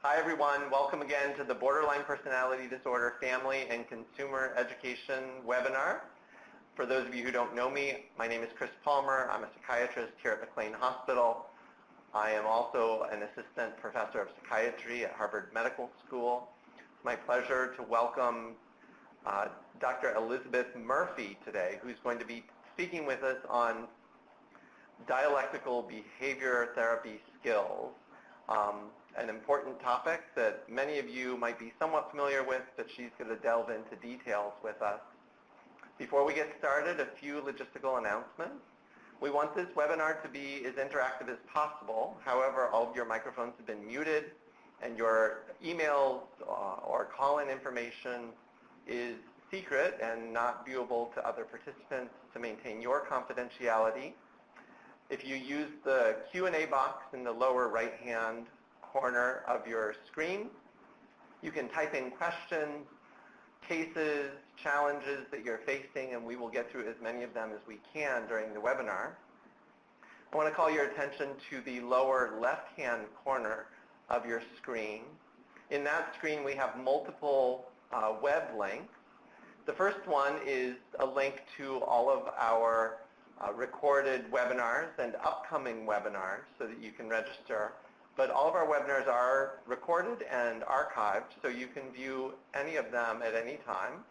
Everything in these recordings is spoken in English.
Hi everyone, welcome again to the Borderline Personality Disorder Family and Consumer Education webinar. For those of you who don't know me, my name is Chris Palmer. I'm a psychiatrist here at McLean Hospital. I am also an assistant professor of psychiatry at Harvard Medical School. It's my pleasure to welcome Dr. Elizabeth Murphy today, who's going to be speaking with us on dialectical behavior therapy skills, an important topic that many of you might be somewhat familiar with, but she's going to delve into details with us. Before we get started, a few logistical announcements. We want this webinar to be as interactive as possible. However, all of your microphones have been muted, and your emails or call-in information is secret and not viewable to other participants to maintain your confidentiality. If you use the Q&A box in the lower right-hand corner of your screen, you can type in questions, cases, challenges that you're facing, and we will get through as many of them as we can during the webinar. I want to call your attention to the lower left-hand corner of your screen. In that screen, we have multiple web links. The first one is a link to all of our recorded webinars and upcoming webinars so that you can register. But all of our webinars are recorded and archived, so you can view any of them at any time.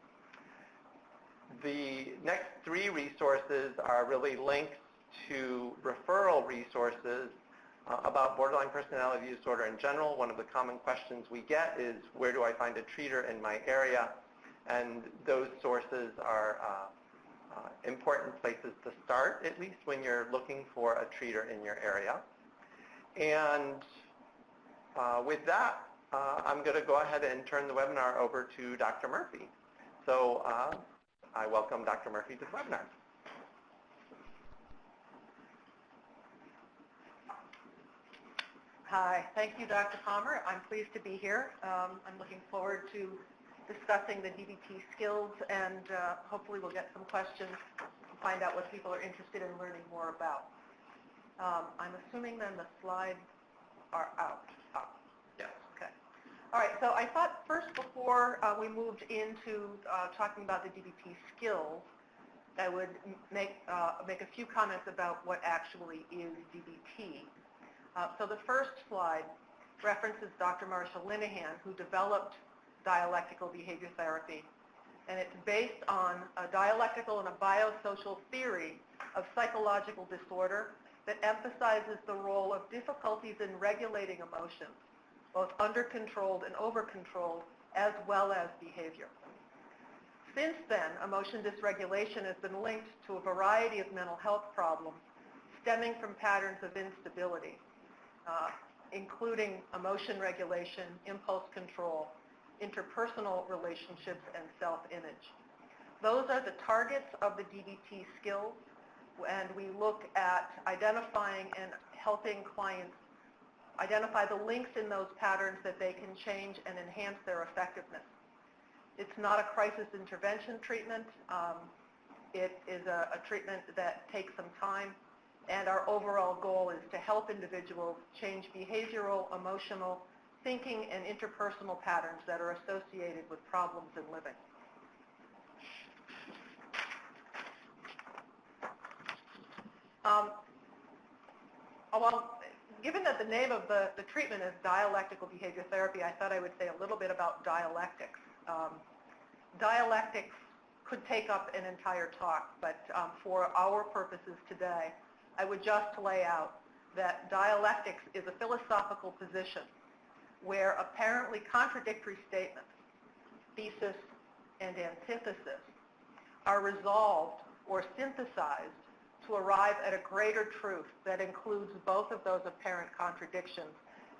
The next three resources are really links to referral resources about borderline personality disorder in general. One of the common questions we get is, where do I find a treater in my area? And those sources are important places to start, at least when you're looking for a treater in your area. And with that, I'm going to go ahead and turn the webinar over to Dr. Murphy. So I welcome Dr. Murphy to the webinar. Hi, thank you, Dr. Palmer. I'm pleased to be here. I'm looking forward to discussing the DBT skills, and hopefully we'll get some questions and find out what people are interested in learning more about. I'm assuming then the slides are out. Yes. Okay. All right, so I thought first, before we moved into talking about the DBT skills, I would make a few comments about what actually is DBT. So the first slide references Dr. Marshall Linehan, who developed dialectical behavior therapy, and it's based on a dialectical and a biosocial theory of psychological disorder that emphasizes the role of difficulties in regulating emotions, both under-controlled and over-controlled, as well as behavior. Since then, emotion dysregulation has been linked to a variety of mental health problems stemming from patterns of instability, including emotion regulation, impulse control, interpersonal relationships, and self-image. Those are the targets of the DBT skills, and we look at identifying and helping clients identify the links in those patterns that they can change and enhance their effectiveness. It's not a crisis intervention treatment. It is a treatment that takes some time, and our overall goal is to help individuals change behavioral, emotional, thinking, and interpersonal patterns that are associated with problems in living. Well, given that the name of the treatment is dialectical behavior therapy, I thought I would say a little bit about dialectics. Dialectics could take up an entire talk, but for our purposes today, I would just lay out that dialectics is a philosophical position where apparently contradictory statements, thesis and antithesis, are resolved or synthesized to arrive at a greater truth that includes both of those apparent contradictions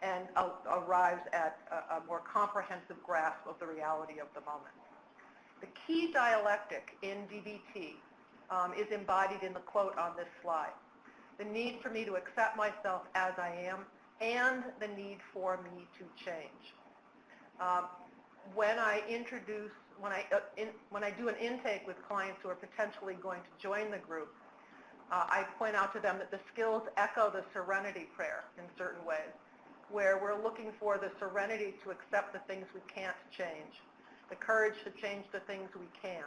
and arrives at a more comprehensive grasp of the reality of the moment. The key dialectic in DBT is embodied in the quote on this slide: the need for me to accept myself as I am and the need for me to change. When I do an intake with clients who are potentially going to join the group, I point out to them that the skills echo the serenity prayer in certain ways. where we're looking for the serenity to accept the things we can't change, the courage to change the things we can,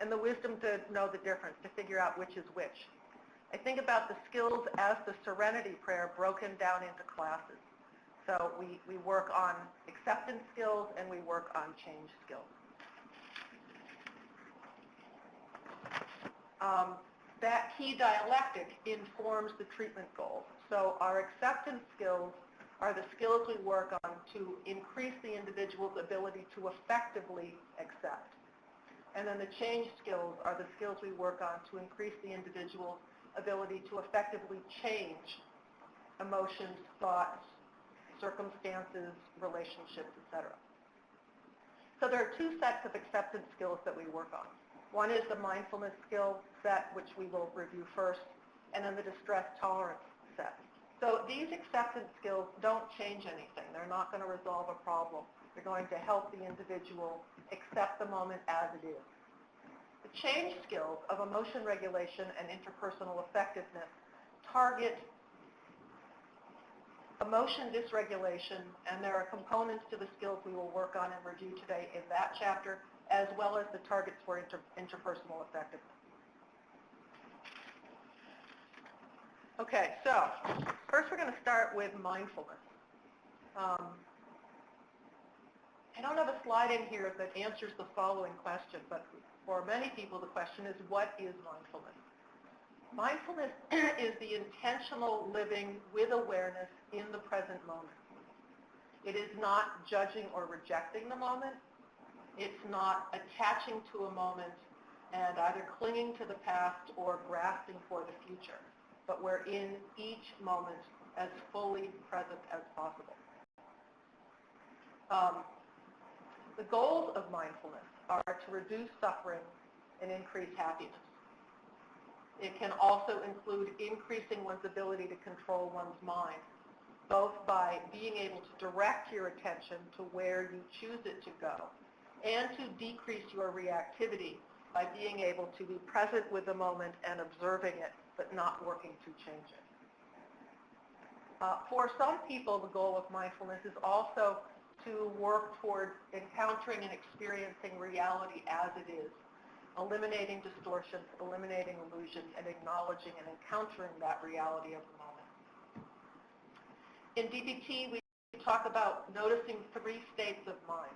and the wisdom to know the difference, to figure out which is which. I think about the skills as the serenity prayer broken down into classes. So we work on acceptance skills and we work on change skills. That key dialectic informs the treatment goals. So our acceptance skills are the skills we work on to increase the individual's ability to effectively accept. And then the change skills are the skills we work on to increase the individual's ability to effectively change emotions, thoughts, circumstances, relationships, etc. So there are two sets of acceptance skills that we work on. One is the mindfulness skill set, which we will review first, and then the distress tolerance set. So these acceptance skills don't change anything. They're not going to resolve a problem. They're going to help the individual accept the moment as it is. The change skills of emotion regulation and interpersonal effectiveness target emotion dysregulation, and there are components to the skills we will work on and review today in that chapter, as well as the targets for interpersonal effectiveness. Okay, so first we're going to start with mindfulness. I don't have a slide in here that answers the following question, but for many people the question is, what is mindfulness? Mindfulness is the intentional living with awareness in the present moment. It is not judging or rejecting the moment. It's not attaching to a moment and either clinging to the past or grasping for the future, but we're in each moment as fully present as possible. The goals of mindfulness are to reduce suffering and increase happiness. It can also include increasing one's ability to control one's mind, both by being able to direct your attention to where you choose it to go, and to decrease your reactivity by being able to be present with the moment and observing it, but not working to change it. For some people, the goal of mindfulness is also to work towards encountering and experiencing reality as it is, eliminating distortions, eliminating illusions, and acknowledging and encountering that reality of the moment. In DBT, we talk about noticing three states of mind: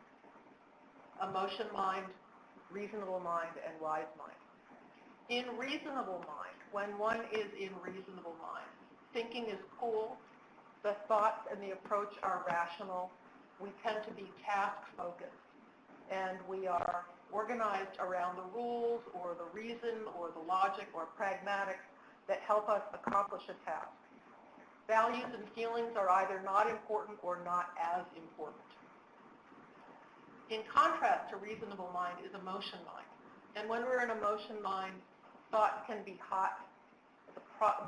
emotion mind, reasonable mind, and wise mind. In reasonable mind, when one is in reasonable mind, thinking is cool, the thoughts and the approach are rational, we tend to be task-focused, and we are organized around the rules or the reason or the logic or pragmatics that help us accomplish a task. Values and feelings are either not important or not as important. In contrast to reasonable mind is emotion mind. And when we're in emotion mind, thoughts can be hot.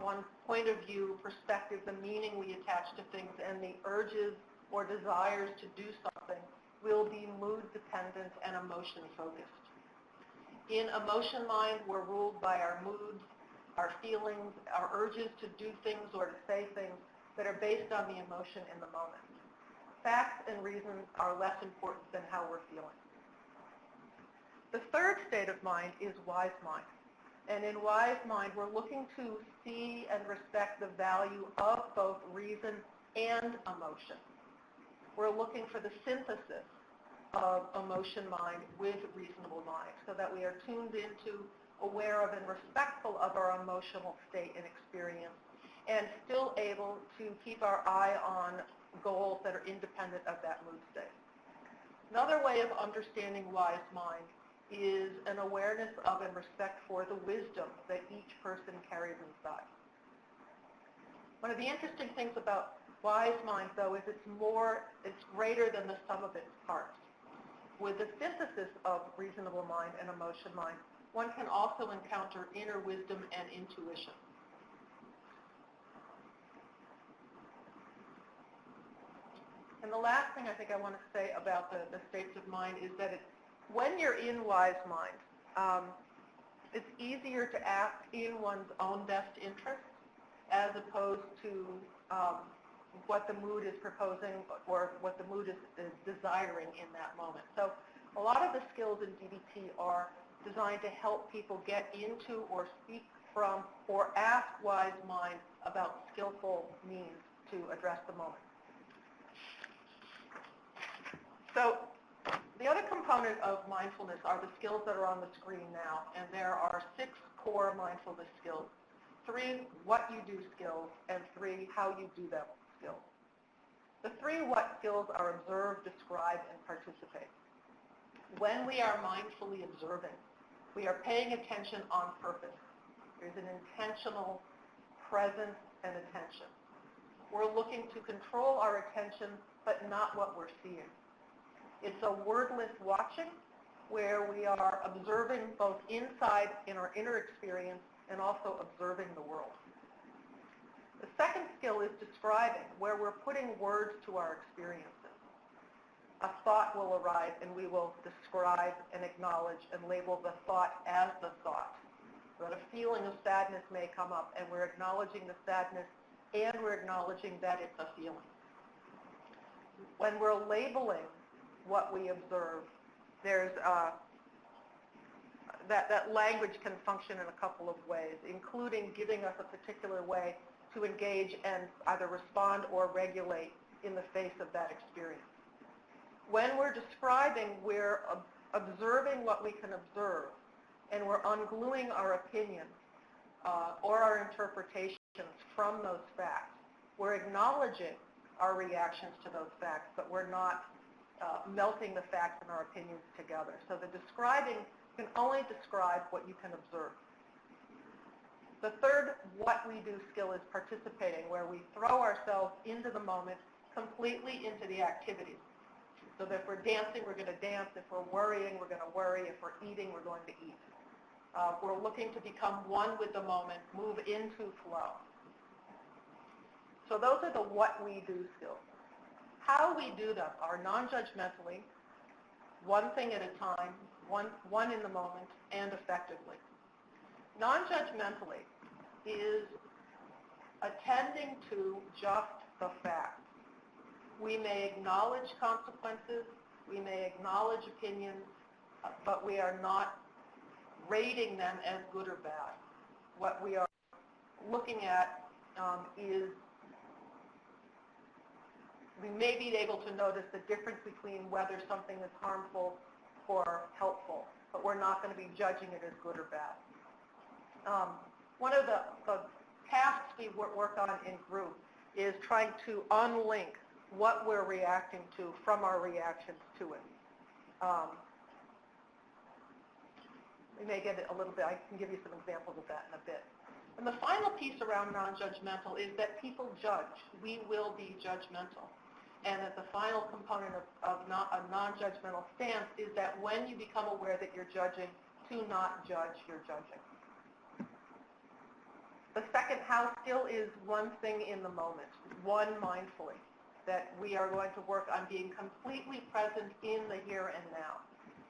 One's point of view, perspective, the meaning we attach to things, and the urges or desires to do something will be mood-dependent and emotion-focused. In emotion mind, we're ruled by our moods, our feelings, our urges to do things or to say things that are based on the emotion in the moment. Facts and reasons are less important than how we're feeling. The third state of mind is wise mind. And in wise mind, we're looking to see and respect the value of both reason and emotion. We're looking for the synthesis of emotion mind with reasonable mind so that we are tuned into, aware of, and respectful of our emotional state and experience, and still able to keep our eye on goals that are independent of that mood state. Another way of understanding wise mind is an awareness of and respect for the wisdom that each person carries inside. One of the interesting things about wise mind, though, is it's greater than the sum of its parts. With the synthesis of reasonable mind and emotion mind, one can also encounter inner wisdom and intuition. And the last thing I think I want to say about the states of mind is that when you're in wise mind, it's easier to act in one's own best interest as opposed to what the mood is proposing or what the mood is desiring in that moment. So a lot of the skills in DBT are designed to help people get into or speak from or ask wise minds about skillful means to address the moment. So the other component of mindfulness are the skills that are on the screen now, and there are 6 core mindfulness skills. 3 what you do skills, and 3 how you do them skills. The 3 what skills are observe, describe, and participate. When we are mindfully observing, we are paying attention on purpose. There's an intentional presence and attention. We're looking to control our attention, but not what we're seeing. It's a wordless watching where we are observing both inside in our inner experience and also observing the world. The second skill is describing, where we're putting words to our experiences. A thought will arise and we will describe and acknowledge and label the thought as the thought. But a feeling of sadness may come up and we're acknowledging the sadness and we're acknowledging that it's a feeling. When we're labeling what we observe, there's that language can function in a couple of ways, including giving us a particular way to engage and either respond or regulate in the face of that experience. When we're describing, we're observing what we can observe, and we're ungluing our opinion or our interpretations from those facts. We're acknowledging our reactions to those facts, but we're not melting the facts and our opinions together. So the describing can only describe what you can observe. The third what we do skill is participating, where we throw ourselves into the moment, completely into the activity. So that if we're dancing, we're going to dance. If we're worrying, we're going to worry. If we're eating, we're going to eat. We're looking to become one with the moment, move into flow. So those are the what we do skills. How we do them are non-judgmentally, one thing at a time, one in the moment, and effectively. Non-judgmentally is attending to just the facts. We may acknowledge consequences, we may acknowledge opinions, but we are not rating them as good or bad. What we are looking at is we may be able to notice the difference between whether something is harmful or helpful, but we're not going to be judging it as good or bad. One of the tasks we work on in group is trying to unlink what we're reacting to from our reactions to it. We may get it a little bit, I can give you some examples of that in a bit. And the final piece around non-judgmental is that people judge. We will be judgmental. And that the final component of a non-judgmental stance is that when you become aware that you're judging, to not judge, you're judging. The second how skill is one thing in the moment, one mindfully, that we are going to work on being completely present in the here and now.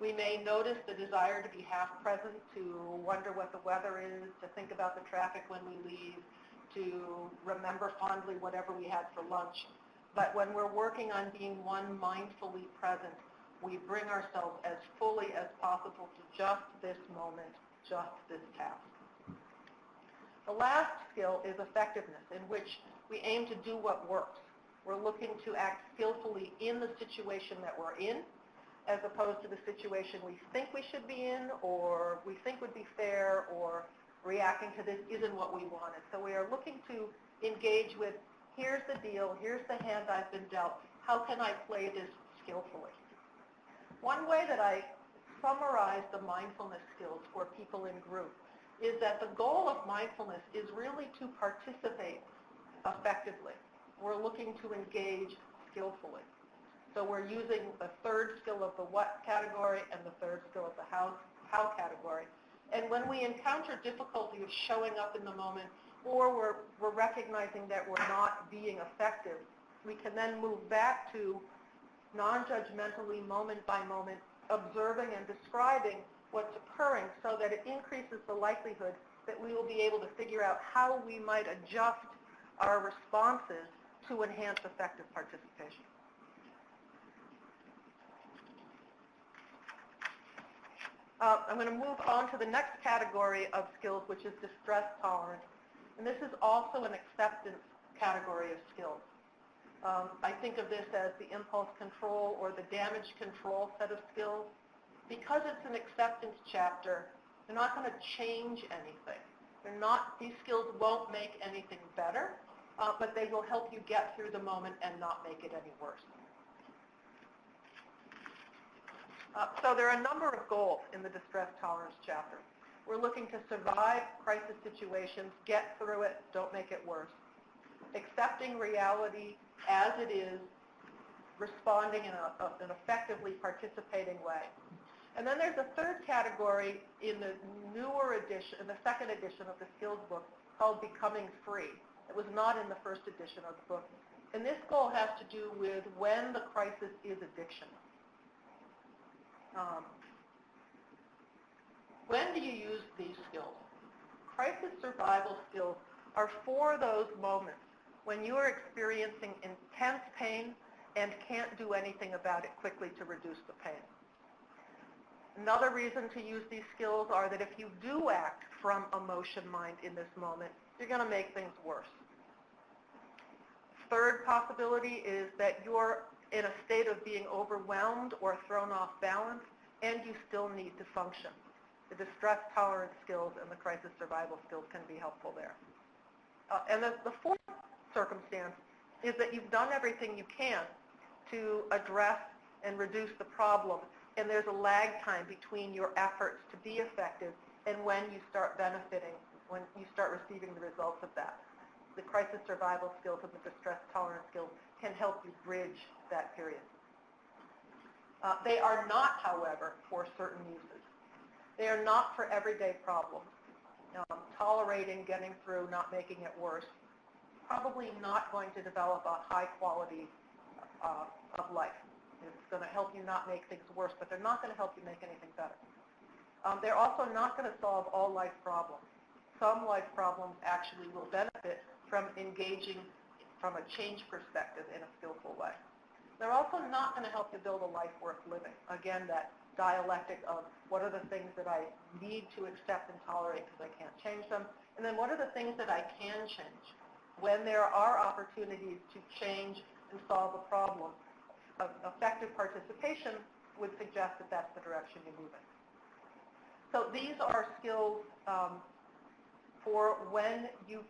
We may notice the desire to be half present, to wonder what the weather is, to think about the traffic when we leave, to remember fondly whatever we had for lunch. But when we're working on being one mindfully present, we bring ourselves as fully as possible to just this moment, just this task. The last skill is effectiveness, in which we aim to do what works. We're looking to act skillfully in the situation that we're in, as opposed to the situation we think we should be in, or we think would be fair, or reacting to this isn't what we wanted. So we are looking to engage with, here's the deal, here's the hand I've been dealt, how can I play this skillfully? One way that I summarize the mindfulness skills for people in group is that the goal of mindfulness is really to participate effectively. We're looking to engage skillfully. So we're using the third skill of the what category and the third skill of the how category. And when we encounter difficulty of showing up in the moment, or we're recognizing that we're not being effective, we can then move back to non-judgmentally, moment by moment, observing and describing what's occurring so that it increases the likelihood that we will be able to figure out how we might adjust our responses to enhance effective participation. I'm going to move on to the next category of skills, which is distress tolerance. And this is also an acceptance category of skills. I think of this as the impulse control or the damage control set of skills. Because it's an acceptance chapter, they're not going to change anything. These skills won't make anything better, but they will help you get through the moment and not make it any worse. So there are a number of goals in the distress tolerance chapter. We're looking to survive crisis situations, get through it, don't make it worse. Accepting reality as it is, responding in an effectively participating way. And then there's a third category in the newer edition, in the second edition of the skills book, called Becoming Free. It was not in the first edition of the book. And this goal has to do with when the crisis is addiction. When do you use these skills? Crisis survival skills are for those moments when you are experiencing intense pain and can't do anything about it quickly to reduce the pain. Another reason to use these skills are that if you do act from emotion mind in this moment, you're going to make things worse. Third possibility is that you're in a state of being overwhelmed or thrown off balance, and you still need to function. The distress tolerance skills and the crisis survival skills can be helpful there. And the fourth circumstance is that you've done everything you can to address and reduce the problem, and there's a lag time between your efforts to be effective and when you start benefiting, when you start receiving the results of that. The crisis survival skills and the distress tolerance skills can help you bridge that period. They are not, however, for certain uses. They are not for everyday problems. Tolerating, getting through, not making it worse, probably not going to develop a high quality of life. It's going to help you not make things worse, but they're not going to help you make anything better. They're also not going to solve all life problems. Some life problems actually will benefit from engaging from a change perspective in a skillful way. They're also not going to help you build a life worth living. Again, that dialectic of what are the things that I need to accept and tolerate because I can't change them, and then what are the things that I can change. When there are opportunities to change and solve a problem, effective participation would suggest that that's the direction you move in. So these are skills for when you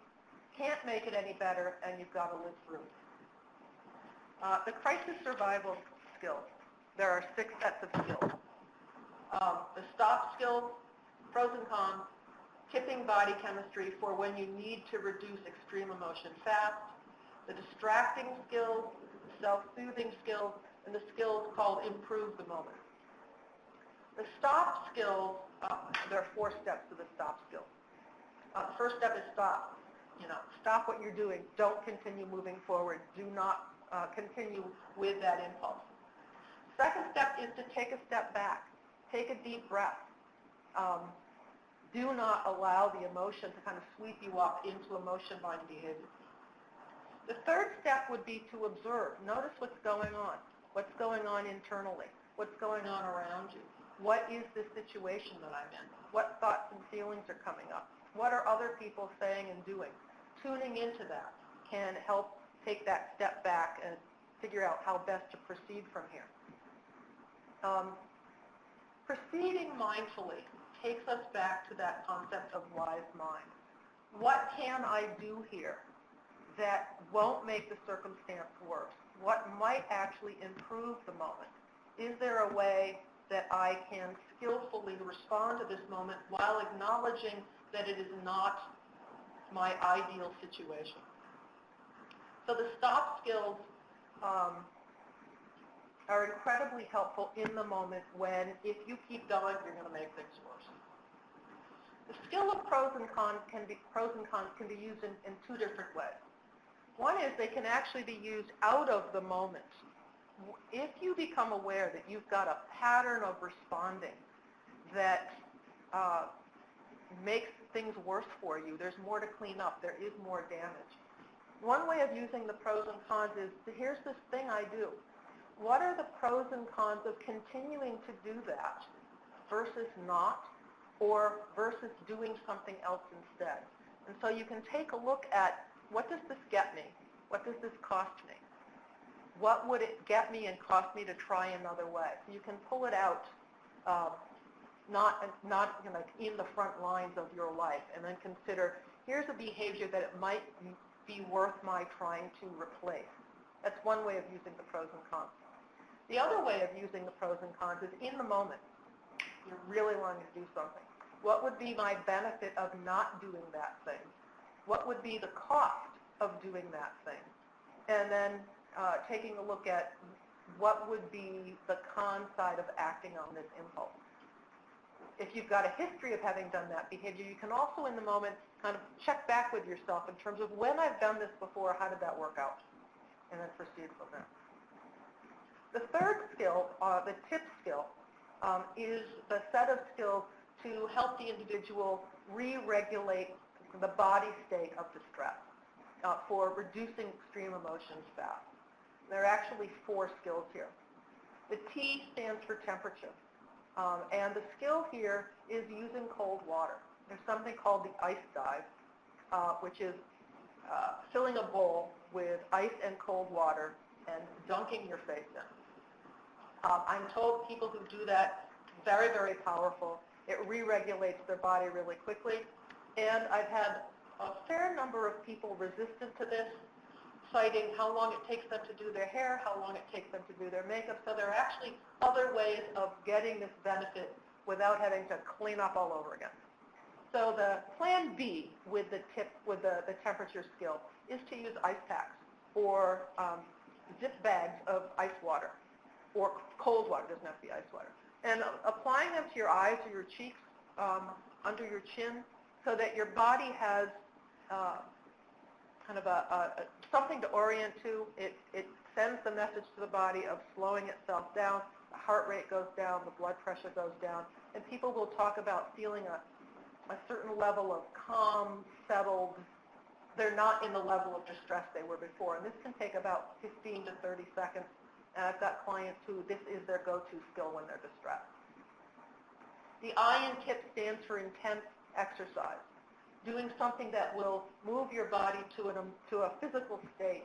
can't make it any better and you've got to live through it. The crisis survival skills, there are 6 sets of skills. The stop skills, pros and cons, tipping body chemistry for when you need to reduce extreme emotion fast, the distracting skills, self-soothing skills, and the skills called improve the moment. The stop skills, there are 4 steps to the stop skills. The first step is stop. Stop what you're doing. Don't continue moving forward. Do not continue with that impulse. Second step is to take a step back. Take a deep breath. Do not allow the emotion to kind of sweep you up into emotion-mind behavior. The third step would be to observe. Notice what's going on. What's going on internally? What's going on around you? What is this situation that I'm in? What thoughts and feelings are coming up? What are other people saying and doing? Tuning into that can help take that step back and figure out how best to proceed from here. Proceeding mindfully takes us back to that concept of wise mind. What can I do here that won't make the circumstance worse? What might actually improve the moment? Is there a way that I can skillfully respond to this moment while acknowledging that it is not my ideal situation? So the stop skills are incredibly helpful in the moment when, if you keep going, you're going to make things worse. The skill of pros and cons can be used in 2 different ways. One is they can actually be used out of the moment. If you become aware that you've got a pattern of responding that makes things worse for you, there's more to clean up, there is more damage, One way of using the pros and cons is, here's this thing I do. What are the pros and cons of continuing to do that versus not, or versus doing something else instead? And so you can take a look at, what does this get me? What does this cost me? What would it get me and cost me to try another way? So you can pull it out, not in the front lines of your life, and then consider, here's a behavior that it might be worth my trying to replace. That's one way of using the pros and cons. The other way of using the pros and cons is in the moment. You're really wanting to do something. What would be my benefit of not doing that thing? What would be the cost of doing that thing? And then taking a look at what would be the con side of acting on this impulse. If you've got a history of having done that behavior, you can also in the moment kind of check back with yourself in terms of, when I've done this before, how did that work out? And then proceed from there. The third skill, the tip skill, is the set of skills to help the individual re-regulate the body state of distress for reducing extreme emotions fast. There are actually 4 skills here. The T stands for temperature. And the skill here is using cold water. There's something called the ice dive, which is filling a bowl with ice and cold water and dunking your face in. I'm told people who do that, very, very powerful. It re-regulates their body really quickly. And I've had a fair number of people resistant to this, citing how long it takes them to do their hair, how long it takes them to do their makeup. So there are actually other ways of getting this benefit without having to clean up all over again. So the plan B with the temperature skill is to use ice packs or zip bags of ice water, or cold water, doesn't have to be ice water, and applying them to your eyes or your cheeks, under your chin, so that your body has kind of something to orient to. It sends the message to the body of slowing itself down. The heart rate goes down, the blood pressure goes down, and people will talk about feeling a certain level of calm, settled. They're not in the level of distress they were before, and this can take about 15 to 30 seconds. And I've got clients who this is their go-to skill when they're distressed. The I in TIP stands for intense exercise, doing something that will move your body to a physical state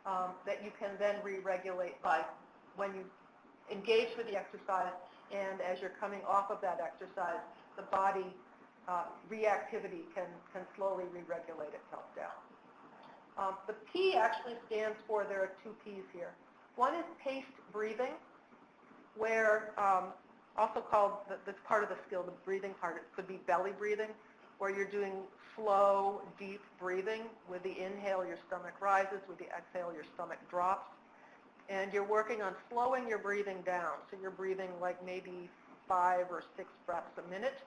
that you can then re-regulate by when you engage with the exercise, and as you're coming off of that exercise, the body reactivity can slowly re-regulate itself down. The P actually stands for, there are 2 Ps here. One is paced breathing, where also called, that's part of the skill, the breathing part, it could be belly breathing, where you're doing slow, deep breathing. With the inhale, your stomach rises. With the exhale, your stomach drops. And you're working on slowing your breathing down. So you're breathing like maybe 5 or 6 breaths a minute.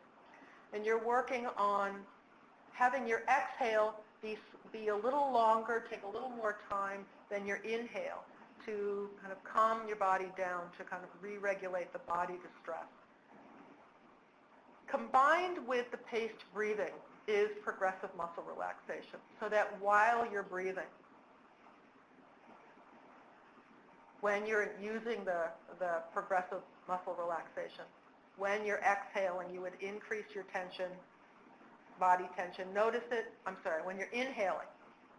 And you're working on having your exhale be a little longer, take a little more time than your inhale, to kind of calm your body down, to kind of re-regulate the body distress. Combined with the paced breathing is progressive muscle relaxation, so that while you're breathing, when you're using the progressive muscle relaxation, when you're exhaling, you would increase your tension, body tension. Notice it, when you're inhaling,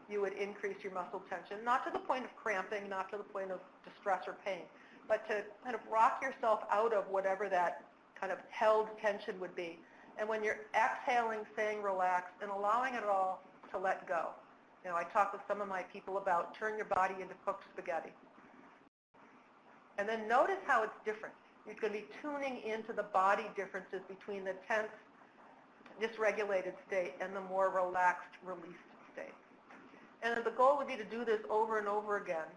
you would increase your muscle tension, not to the point of cramping, not to the point of distress or pain, but to kind of rock yourself out of whatever that kind of held tension would be. And when you're exhaling, saying relax, and allowing it all to let go. You know, I talk with some of my people about turn your body into cooked spaghetti. And then notice how it's different. You're going to be tuning into the body differences between the tense, dysregulated state and the more relaxed, released state. And the goal would be to do this over and over again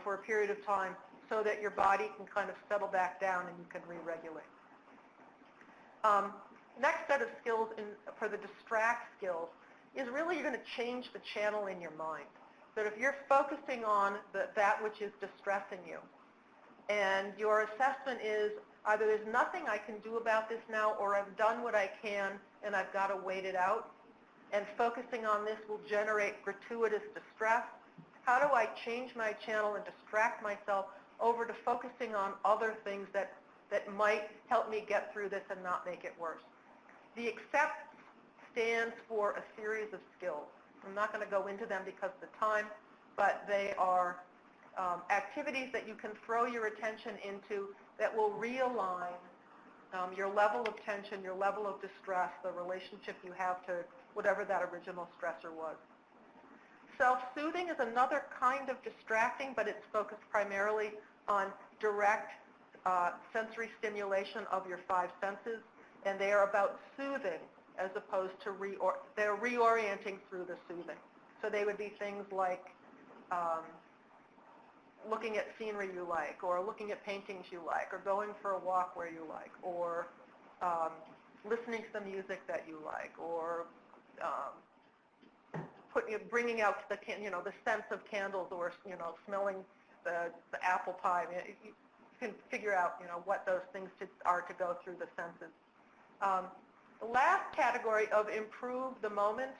for a period of time, so that your body can kind of settle back down and you can re-regulate. Next set of skills for the distract skills is really you're going to change the channel in your mind. So if you're focusing on that which is distressing you, and your assessment is either there's nothing I can do about this now, or I've done what I can and I've got to wait it out, and focusing on this will generate gratuitous distress. How do I change my channel and distract myself over to focusing on other things that might help me get through this and not make it worse? The accept stands for a series of skills. I'm not going to go into them because of the time, but they are activities that you can throw your attention into that will realign your level of tension, your level of distress, the relationship you have to whatever that original stressor was. Self-soothing is another kind of distracting, but it's focused primarily on direct sensory stimulation of your five senses, and they are about soothing as opposed to they're reorienting through the soothing. So they would be things like looking at scenery you like, or looking at paintings you like, or going for a walk where you like, or listening to the music that you like, or bringing out the scents of candles, or smelling the apple pie. You can figure out what those things are to go through the senses. The last category of improve the moment.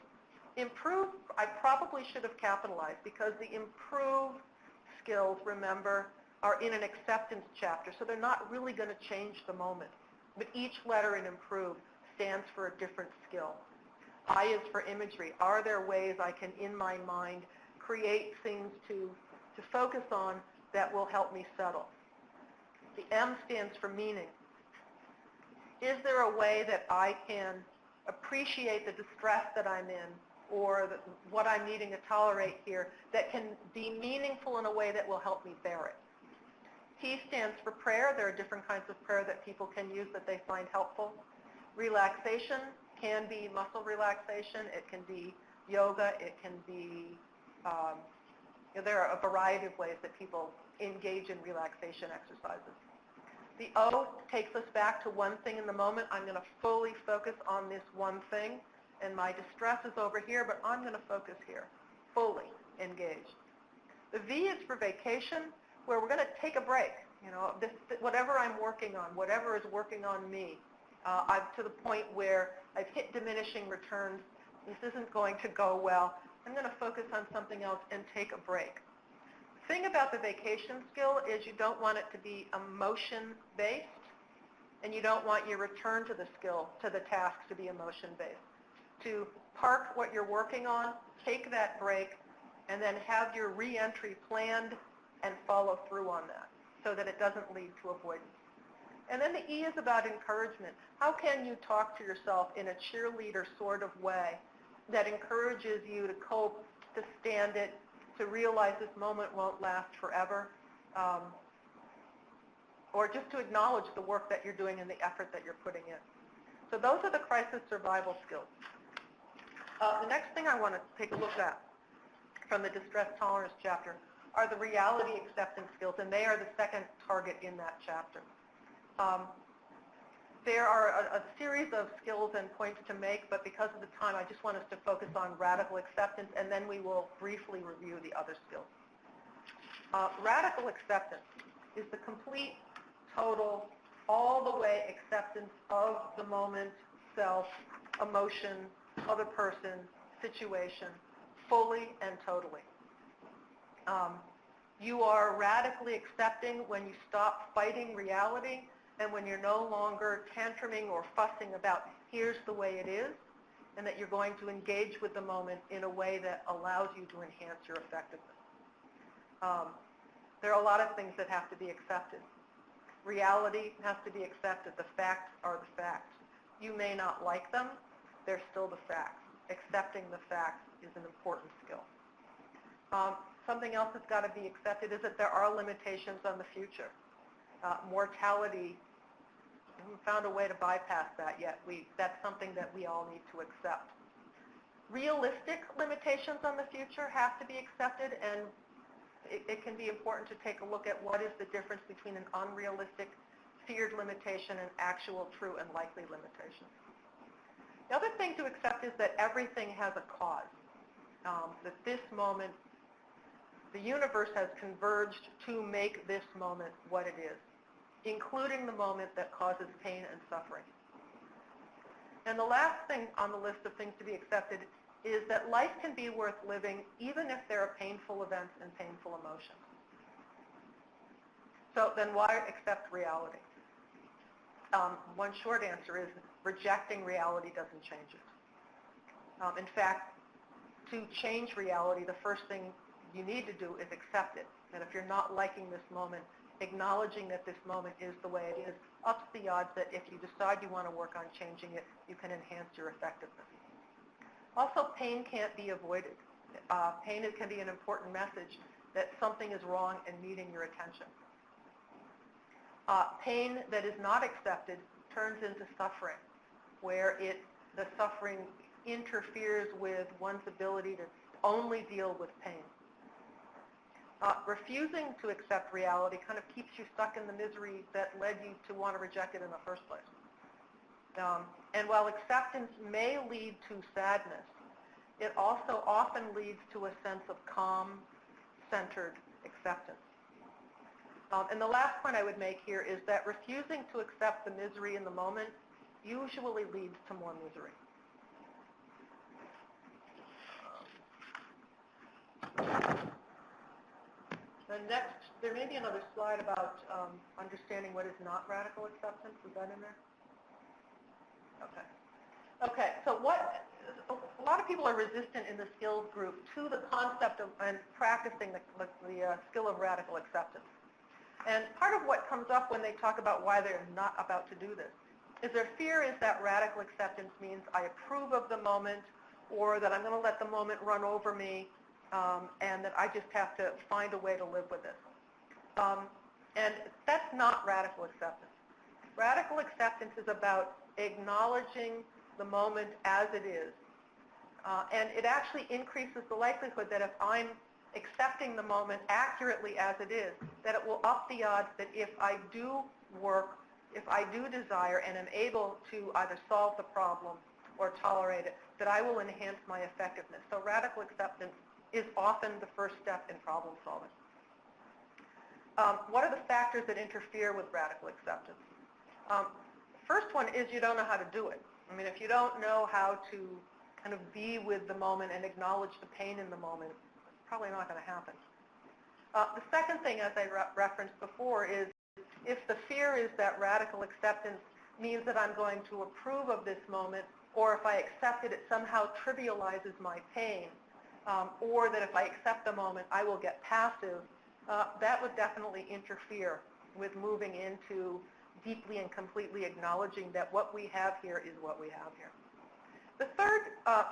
Improve, I probably should have capitalized, because the improve skills, remember, are in an acceptance chapter, so they're not really going to change the moment. But each letter in improve stands for a different skill. I is for imagery. Are there ways I can, in my mind, create things to focus on that will help me settle? The M stands for meaning. Is there a way that I can appreciate the distress that I'm in, or what I'm needing to tolerate here, that can be meaningful in a way that will help me bear it? T stands for prayer. There are different kinds of prayer that people can use that they find helpful. Relaxation can be muscle relaxation. It can be yoga. It can be, there are a variety of ways that people engage in relaxation exercises. The O takes us back to one thing in the moment. I'm going to fully focus on this one thing, and my distress is over here, but I'm going to focus here, fully engaged. The V is for vacation, where we're going to take a break. Whatever I'm working on, whatever is working on me, I'm to the point where I've hit diminishing returns. This isn't going to go well. I'm going to focus on something else and take a break. The thing about the vacation skill is you don't want it to be emotion-based, and you don't want your return to the skill, to the task, to be emotion-based. To park what you're working on, take that break, and then have your re-entry planned and follow through on that so that it doesn't lead to avoidance. And then the E is about encouragement. How can you talk to yourself in a cheerleader sort of way that encourages you to cope, to stand it, to realize this moment won't last forever, or just to acknowledge the work that you're doing and the effort that you're putting in. So those are the crisis survival skills. The next thing I want to take a look at from the distress tolerance chapter are the reality acceptance skills, and they are the second target in that chapter. There are a series of skills and points to make, but because of the time, I just want us to focus on radical acceptance, and then we will briefly review the other skills. Radical acceptance is the complete, total, all the way acceptance of the moment, self, emotion, other person, situation, fully and totally. You are radically accepting when you stop fighting reality, and when you're no longer tantruming or fussing about here's the way it is, and that you're going to engage with the moment in a way that allows you to enhance your effectiveness. There are a lot of things that have to be accepted. Reality has to be accepted. The facts are the facts. You may not like them. They're still the facts. Accepting the facts is an important skill. Something else that's got to be accepted is that there are limitations on the future. Mortality, we haven't found a way to bypass that yet. That's something that we all need to accept. Realistic limitations on the future have to be accepted, and it can be important to take a look at what is the difference between an unrealistic, feared limitation and actual, true, and likely limitation. The other thing to accept is that everything has a cause, that this moment, the universe has converged to make this moment what it is, including the moment that causes pain and suffering. And the last thing on the list of things to be accepted is that life can be worth living even if there are painful events and painful emotions. So then why accept reality? One short answer is rejecting reality doesn't change it. In fact, to change reality, the first thing you need to do is accept it. And if you're not liking this moment, acknowledging that this moment is the way it is ups the odds that if you decide you want to work on changing it, you can enhance your effectiveness. Also, pain can't be avoided. Pain can be an important message that something is wrong and needing your attention. Pain that is not accepted turns into suffering, where the suffering interferes with one's ability to only deal with pain. Refusing to accept reality kind of keeps you stuck in the misery that led you to want to reject it in the first place. And while acceptance may lead to sadness, it also often leads to a sense of calm, centered acceptance. And the last point I would make here is that refusing to accept the misery in the moment usually leads to more misery. The next, there may be another slide about understanding what is not radical acceptance. Is that in there? Okay. Okay, so a lot of people are resistant in the skills group to the concept of and practicing the skill of radical acceptance. And part of what comes up when they talk about why they're not about to do this is their fear is that radical acceptance means I approve of the moment, or that I'm going to let the moment run over me, and that I just have to find a way to live with it. And that's not radical acceptance. Radical acceptance is about acknowledging the moment as it is. And it actually increases the likelihood that if I'm accepting the moment accurately as it is, that it will up the odds that if I do work, if I do desire and am able to either solve the problem or tolerate it, that I will enhance my effectiveness. So radical acceptance is often the first step in problem solving. What are the factors that interfere with radical acceptance? First one is you don't know how to do it. I mean, if you don't know how to kind of be with the moment and acknowledge the pain in the moment, it's probably not going to happen. The second thing, as I referenced before, is if the fear is that radical acceptance means that I'm going to approve of this moment, or if I accept it, it somehow trivializes my pain, or that if I accept the moment, I will get passive, that would definitely interfere with moving into deeply and completely acknowledging that what we have here is what we have here. The third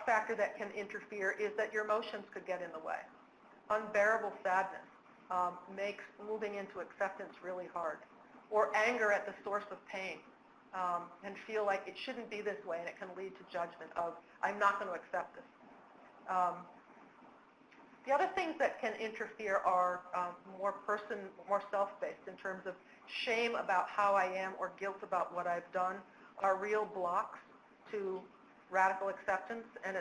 factor that can interfere is that your emotions could get in the way. Unbearable sadness makes moving into acceptance really hard, or anger at the source of pain, and feel like it shouldn't be this way, and it can lead to judgment of, I'm not going to accept this. The other things that can interfere are more self-based in terms of shame about how I am or guilt about what I've done are real blocks to radical acceptance, and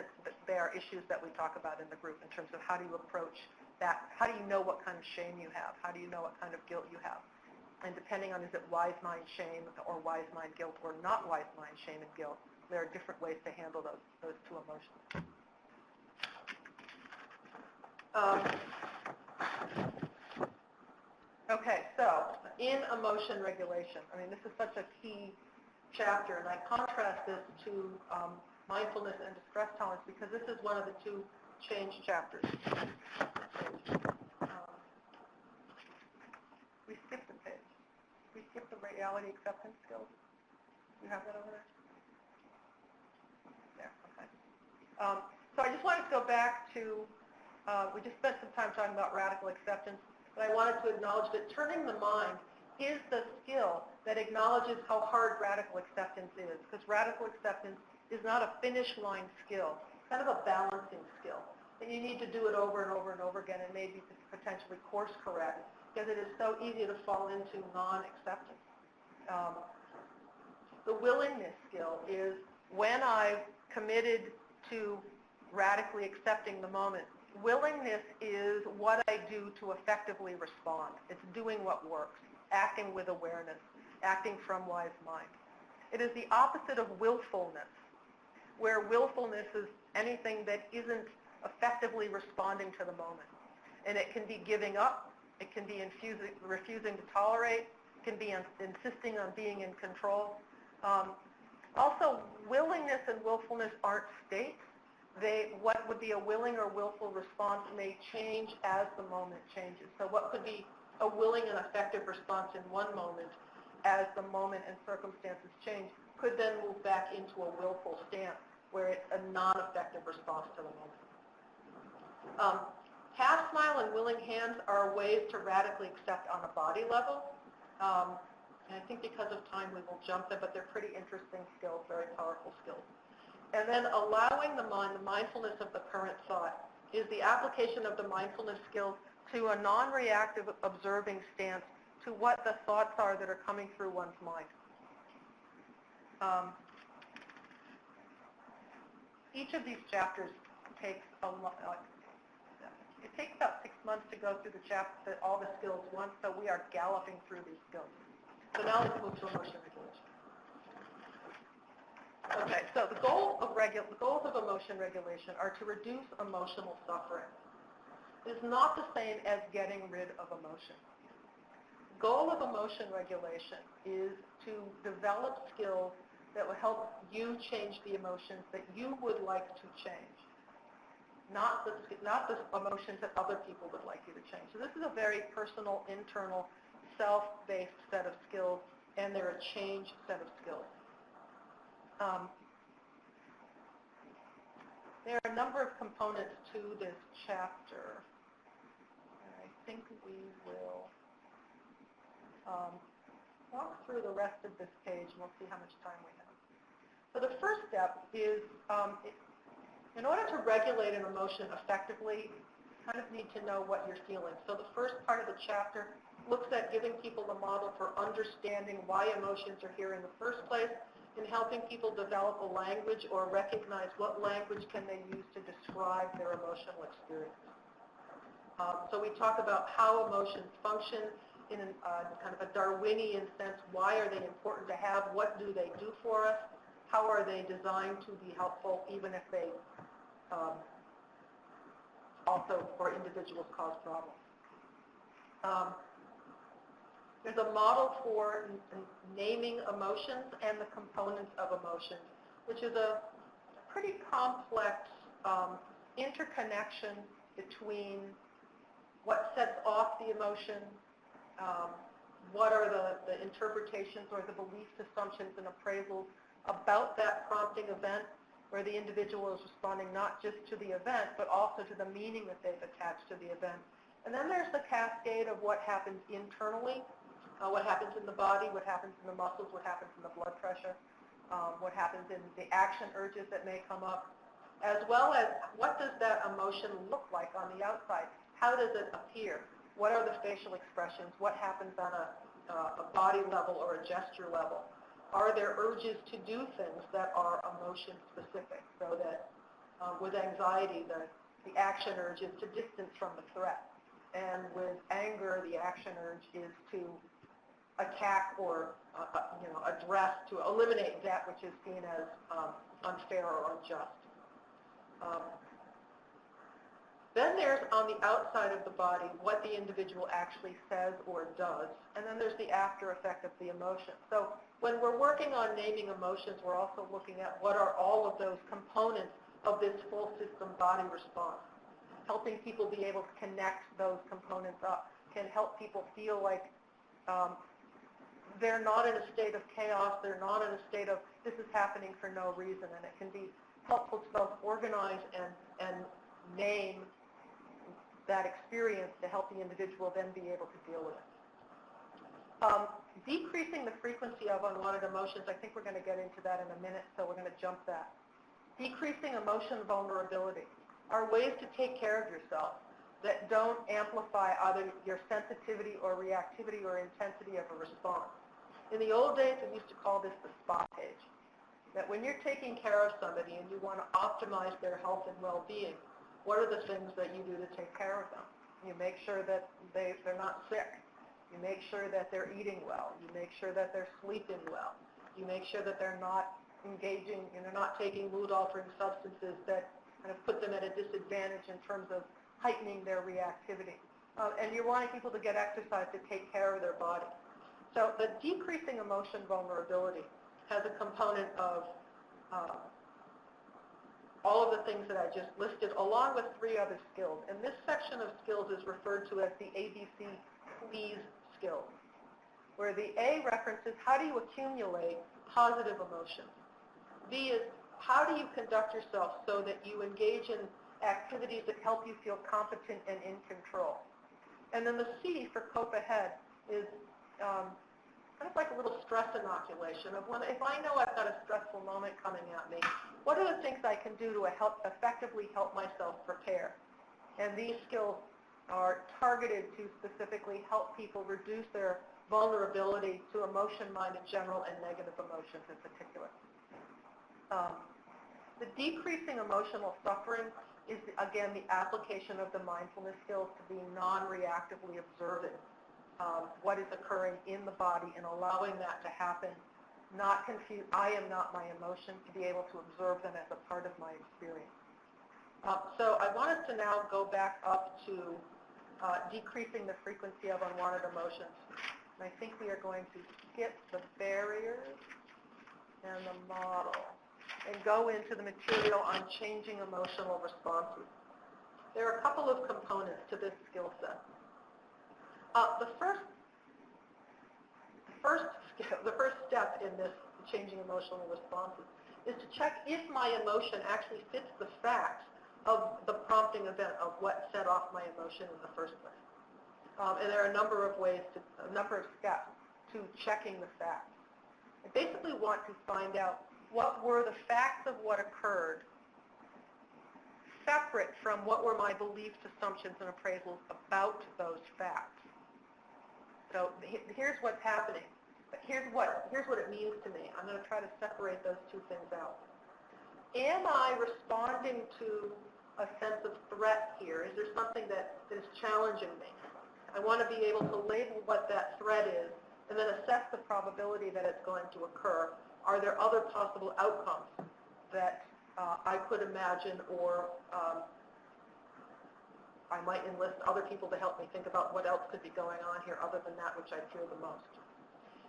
they are issues that we talk about in the group in terms of how do you approach that, how do you know what kind of shame you have, how do you know what kind of guilt you have, and depending on is it wise mind shame or wise mind guilt or not wise mind shame and guilt, there are different ways to handle those two emotions. Okay, so in emotion regulation, I mean, this is such a key chapter, and I contrast this to mindfulness and distress tolerance because this is one of the two change chapters. We skipped a page. We skipped the reality acceptance skills. You have that over there? There, okay. So I just wanted to go back to, we just spent some time talking about radical acceptance, but I wanted to acknowledge that turning the mind is the skill that acknowledges how hard radical acceptance is, because radical acceptance is not a finish line skill, it's kind of a balancing skill. And you need to do it over and over and over again and maybe potentially course correct, because it is so easy to fall into non-acceptance. The willingness skill is when I've committed to radically accepting the moment. Willingness is what I do to effectively respond. It's doing what works, acting with awareness, acting from wise mind. It is the opposite of willfulness. where willfulness is anything that isn't effectively responding to the moment. And it can be giving up, it can be refusing to tolerate, it can be insisting on being in control. Also, willingness and willfulness aren't states. What would be a willing or willful response may change as the moment changes. So what could be a willing and effective response in one moment as the moment and circumstances change could then move back into a willful stance where it's a non-effective response to the moment. Half smile and willing hands are ways to radically accept on a body level. And I think because of time we will jump them, but they're pretty interesting skills, very powerful skills. And then allowing the mindfulness of the current thought is the application of the mindfulness skills to a non-reactive observing stance to what the thoughts are that are coming through one's mind. Each of these chapters takes it takes about 6 months to go through all the skills once, so we are galloping through these skills. So now let's move to emotion regulation. Okay, so the goals of emotion regulation are to reduce emotional suffering. It is not the same as getting rid of emotion. The goal of emotion regulation is to develop skills that will help you change the emotions that you would like to change, not the emotions that other people would like you to change. So this is a very personal, internal, self-based set of skills, and they're a change set of skills. There are a number of components to this chapter. I think we will walk through the rest of this page, and we'll see how much time we have. So the first step is, in order to regulate an emotion effectively, you kind of need to know what you're feeling. So the first part of the chapter looks at giving people a model for understanding why emotions are here in the first place, and helping people develop a language or recognize what language can they use to describe their emotional experience. So we talk about how emotions function in kind of a Darwinian sense. Why are they important to have? What do they do for us? How are they designed to be helpful, even if they also, for individuals, cause problems? There's a model for naming emotions and the components of emotions, which is a pretty complex interconnection between what sets off the emotion, what are the interpretations or the beliefs, assumptions, and appraisals about that prompting event, where the individual is responding not just to the event, but also to the meaning that they've attached to the event. And then there's the cascade of what happens internally, what happens in the body, what happens in the muscles, what happens in the blood pressure, what happens in the action urges that may come up, as well as what does that emotion look like on the outside? How does it appear? What are the facial expressions? What happens on a body level or a gesture level? Are there urges to do things that are emotion specific, so that with anxiety, the action urge is to distance from the threat. And with anger, the action urge is to attack or address, to eliminate that which is seen as unfair or unjust. Then there's on the outside of the body what the individual actually says or does, and then there's the after effect of the emotion. So when we're working on naming emotions, we're also looking at what are all of those components of this full system body response. Helping people be able to connect those components up can help people feel like they're not in a state of chaos, they're not in a state of this is happening for no reason, and it can be helpful to both organize and name that experience to help the individual then be able to deal with it. Decreasing the frequency of unwanted emotions, I think we're going to get into that in a minute, so we're going to jump that. Decreasing emotion vulnerability are ways to take care of yourself that don't amplify either your sensitivity or reactivity or intensity of a response. In the old days, we used to call this the spa page. That when you're taking care of somebody and you want to optimize their health and well-being, what are the things that you do to take care of them? You make sure that they're not sick. You make sure that they're eating well. You make sure that they're sleeping well. You make sure that they're not engaging, not taking mood-altering substances that kind of put them at a disadvantage in terms of heightening their reactivity. And you're wanting people to get exercise to take care of their body. So the decreasing emotion vulnerability has a component of all of the things that I just listed, along with 3 other skills. And this section of skills is referred to as the ABC please skills, where the A references how do you accumulate positive emotions. B is how do you conduct yourself so that you engage in activities that help you feel competent and in control. And then the C for cope ahead is kind of like a little stress inoculation of if I know I've got a stressful moment coming at me, what are the things I can do to effectively help myself prepare? And these skills are targeted to specifically help people reduce their vulnerability to emotion, mind in general, and negative emotions in particular. The decreasing emotional suffering is, again, the application of the mindfulness skills to being non-reactively observant what is occurring in the body and allowing that to happen, not confuse, I am not my emotion, to be able to observe them as a part of my experience. So I want us to now go back up to decreasing the frequency of unwanted emotions. And I think we are going to skip the barriers and the model and go into the material on changing emotional responses. There are a couple of components to this skill set. The first step in this changing emotional responses is to check if my emotion actually fits the facts of the prompting event of what set off my emotion in the first place. And there are a number of steps to checking the facts. I basically want to find out what were the facts of what occurred separate from what were my beliefs, assumptions, and appraisals about those facts. So here's what's happening. But here's what it means to me. I'm going to try to separate those two things out. Am I responding to a sense of threat here? Is there something that is challenging me? I want to be able to label what that threat is and then assess the probability that it's going to occur. Are there other possible outcomes that I could imagine, or I might enlist other people to help me think about what else could be going on here other than that which I fear the most.